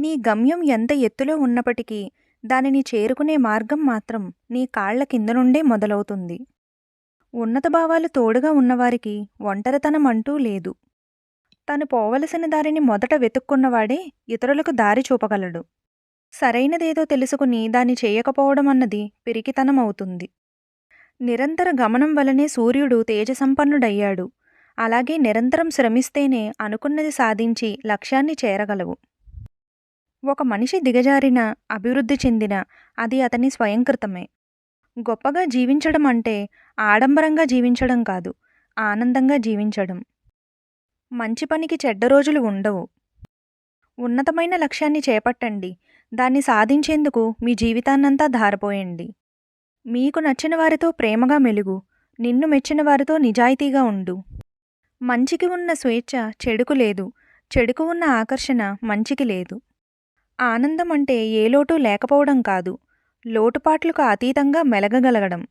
నీ గమ్యం ఎంత ఎత్తులో ఉన్నప్పటికీ దానిని చేరుకునే మార్గం మాత్రం నీ కాళ్ల కింద నుండే మొదలవుతుంది. ఉన్నత భావాలు తోడుగా ఉన్నవారికి ఒంటరితనం అంటూ లేదు. తను పోవలసిన దారిని మొదట వెతుక్కున్నవాడే ఇతరులకు దారి చూపగలడు. సరైనదేదో తెలుసుకుని దాన్ని చేయకపోవడం అన్నది పిరికితనమవుతుంది. నిరంతర గమనం వలనే సూర్యుడు తేజసంపన్నుడయ్యాడు. అలాగే నిరంతరం శ్రమిస్తేనే అనుకున్నది సాధించి లక్ష్యాన్ని చేరగలవు. ఒక మనిషి దిగజారినా, అభివృద్ధి చెందినా అది అతని స్వయంకృతమే. గొప్పగా జీవించడం అంటే ఆడంబరంగా జీవించడం కాదు, ఆనందంగా జీవించడం. మంచి పనికి చెడ్డ రోజులు ఉండవు. ఉన్నతమైన లక్ష్యాన్ని చేపట్టండి. దాన్ని సాధించేందుకు మీ జీవితాన్నంతా ధారపోయండి. మీకు నచ్చిన వారితో ప్రేమగా మెలుగు. నిన్ను మెచ్చిన వారితో నిజాయితీగా ఉండు. మంచికి ఉన్న స్వేచ్ఛ చెడుకు లేదు, చెడుకు ఉన్న ఆకర్షణ మంచికి లేదు. ఆనందం అంటే ఏ లోటు లేకపోవడం కాదు, లోటుపాట్లకు అతీతంగా మెలగగలగడం.